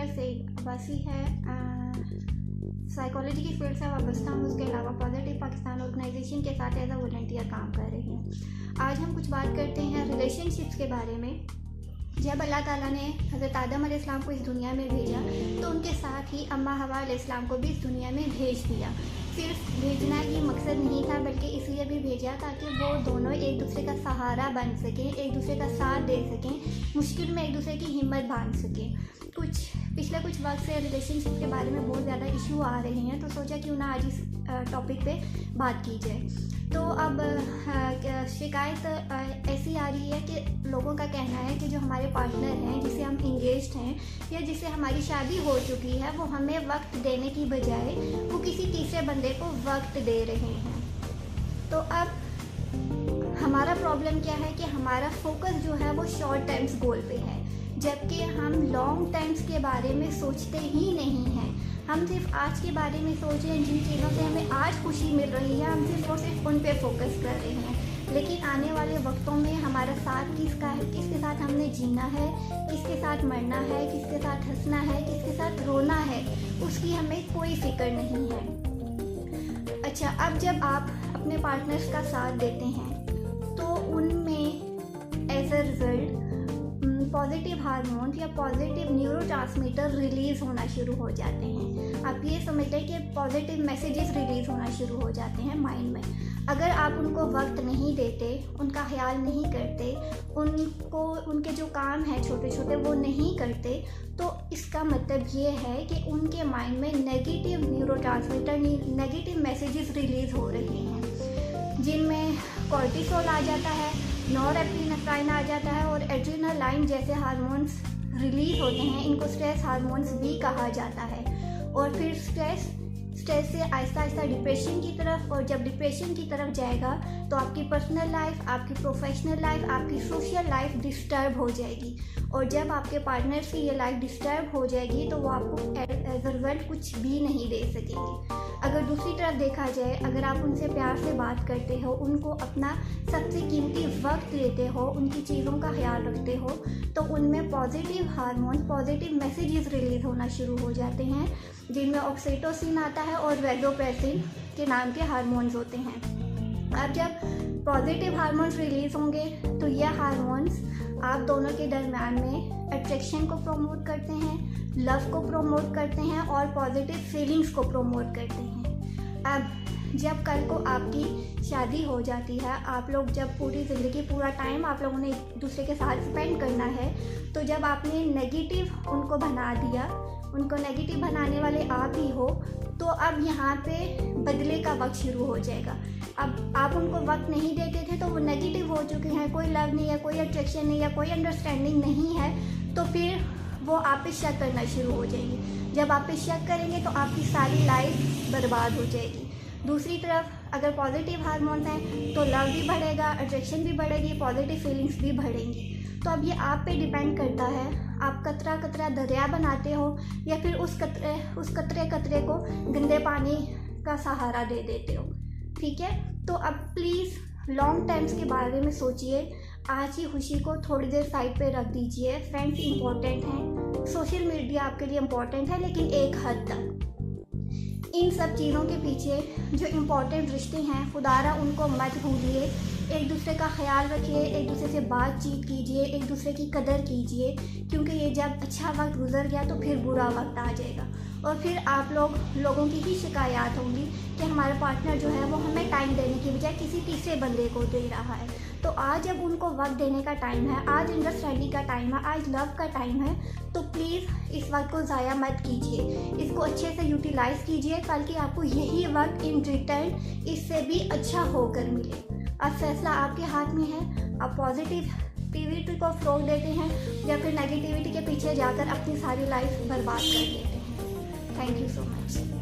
Doctor Saeed Abbasi है, psychology की field से वाबस्ता हूँ। उसके अलावा पॉजिटिव पाकिस्तान ऑर्गेनाइजेशन के साथ एज अ वॉलंटियर काम कर रही हूँ। आज हम कुछ बात करते हैं रिलेशनशिप्स के बारे में। जब अल्लाह ताला ने हज़रत आदम अलैहिस्सलाम को इस दुनिया में भेजा तो उनके साथ ही अम्मा हवा अलैहिस्सलाम को भी इस दुनिया में भेज दिया। सिर्फ भेजना ही मकसद नहीं था, बल्कि इसलिए भी भेजा ताकि वो दोनों एक दूसरे का सहारा बन सकें, एक दूसरे का साथ दे सकें, मुश्किल में एक दूसरे की हिम्मत बांध सकें। पिछले कुछ वक्त से रिलेशनशिप के बारे में बहुत ज़्यादा इशू आ रहे हैं, तो सोचा क्यों ना आज इस टॉपिक पे बात की जाए। तो अब शिकायत ऐसी आ रही है कि लोगों का कहना है कि जो हमारे पार्टनर हैं, जिसे हम इंगेज्ड हैं या जिससे हमारी शादी हो चुकी है, वो हमें वक्त देने की बजाय वो किसी तीसरे बंदे को वक्त दे रहे हैं। तो अब हमारा प्रॉब्लम क्या है कि हमारा फोकस जो है वो शॉर्ट टर्म्स गोल पे है, जबकि हम लॉन्ग टर्म्स के बारे में सोचते ही नहीं हैं। हम सिर्फ आज के बारे में सोच रहे हैं, जिन चीज़ों से हमें आज खुशी मिल रही है हम सिर्फ और सिर्फ उन पे फोकस कर रहे हैं। लेकिन आने वाले वक्तों में हमारा साथ किसका है, किसके साथ हमने जीना है, किसके साथ मरना है, किसके साथ हंसना है, किसके साथ रोना है, उसकी हमें कोई फिक्र नहीं है। अच्छा, अब जब आप अपने पार्टनर्स का साथ देते हैं तो उनमें as a result positive hormone या पॉजिटिव न्यूरोट्रांसमीटर रिलीज़ होना शुरू हो जाते हैं। आप ये समझते हैं कि पॉजिटिव मैसेजेस रिलीज़ होना शुरू हो जाते हैं माइंड में। अगर आप उनको वक्त नहीं देते, उनका ख्याल नहीं करते, उनको उनके जो काम हैं छोटे छोटे वो नहीं करते, तो इसका मतलब ये है कि उनके माइंड में negative neurotransmitter, negative messages release हो रहे हैं, जिनमें कॉर्टिसोल आ जाता है, नॉरएपिनेफ्राइन आ जाता है और एड्रेनालाइन जैसे हार्मोन्स रिलीज होते हैं। इनको स्ट्रेस हार्मोन्स भी कहा जाता है। और फिर स्ट्रेस से आहिस्ता आहिस्ता डिप्रेशन की तरफ, और जब डिप्रेशन की तरफ जाएगा तो आपकी पर्सनल लाइफ, आपकी प्रोफेशनल लाइफ, आपकी सोशल लाइफ डिस्टर्ब हो जाएगी। और जब आपके पार्टनर्स की ये लाइफ डिस्टर्ब हो जाएगी तो वो आपको एज अ रिजल्ट कुछ भी नहीं दे सकेंगे। अगर दूसरी तरफ देखा जाए, अगर आप उनसे प्यार से बात करते हो, उनको अपना सबसे कीमती वक्त देते हो, उनकी चीज़ों का ख्याल रखते हो, तो उनमें positive hormone, positive messages release होना शुरू हो जाते हैं, जिनमें ऑक्सीटोसिन आता है और वैसोप्रेसिन के नाम के हार्मोन्स होते हैं। अब जब पॉजिटिव हार्मोन्स रिलीज होंगे तो यह हार्मोन्स आप दोनों के दरम्यान में अट्रैक्शन को प्रमोट करते हैं, लव को प्रमोट करते हैं और पॉजिटिव फीलिंग्स को प्रमोट करते हैं। अब जब कल को आपकी शादी हो जाती है, आप लोग जब पूरी ज़िंदगी, पूरा टाइम आप लोगों ने एक दूसरे के साथ स्पेंड करना है, तो जब आपने नेगेटिव उनको बना दिया, उनको नेगेटिव बनाने वाले आप ही हो, तो अब यहाँ पे बदले का वक्त शुरू हो जाएगा। अब आप उनको वक्त नहीं देते थे तो वो नेगेटिव हो चुके हैं, कोई लव नहीं है, कोई अट्रैक्शन नहीं है, कोई अंडरस्टैंडिंग नहीं है, तो फिर वो आप पे शक करना शुरू हो जाएंगे। जब आप पे शक करेंगे तो आपकी सारी लाइफ बर्बाद हो जाएगी। दूसरी तरफ अगर पॉजिटिव हार्मोन्स हैं तो लव भी बढ़ेगा, अट्रैक्शन भी बढ़ेगी, पॉजिटिव फीलिंग्स भी बढ़ेंगी। तो अब ये आप पे डिपेंड करता है, आप कतरा कतरा दरिया बनाते हो या फिर उस कतरे कतरे को गंदे पानी का सहारा दे देते हो। ठीक है, तो अब प्लीज़ लॉन्ग टर्म्स के बारे में सोचिए। आज की खुशी को थोड़ी देर साइड पे रख दीजिए। फ्रेंड्स इंपॉर्टेंट हैं, सोशल मीडिया आपके लिए इम्पॉर्टेंट है, लेकिन एक हद तक। इन सब चीज़ों के पीछे जो इम्पॉर्टेंट रिश्ते हैं, खुदारा उनको मत भूलिए। एक दूसरे का ख्याल रखिए, एक दूसरे से बातचीत कीजिए, एक दूसरे की कदर कीजिए, क्योंकि ये जब अच्छा वक्त गुजर गया तो फिर बुरा वक्त आ जाएगा और फिर आप लोगों की ही शिकायत होंगी कि हमारा पार्टनर जो है वो हमें टाइम देने की बजाय किसी तीसरे बंदे को दे रहा है। तो आज जब उनको वक्त देने का टाइम है, आज अंडरस्टैंडिंग का टाइम है, आज लव का टाइम है, तो प्लीज़ इस वक्त को ज़ाया मत कीजिए, इसको अच्छे से यूटिलाइज़ कीजिए। कल की आपको यही वक्त इन रिटर्न इससे भी अच्छा होकर मिले। अब फैसला आपके हाथ में है। आप पॉजिटिविटी को फ्लोर देते हैं या फिर नेगेटिविटी के पीछे जाकर अपनी सारी लाइफ बर्बाद कर देते हैं। Thank you so much.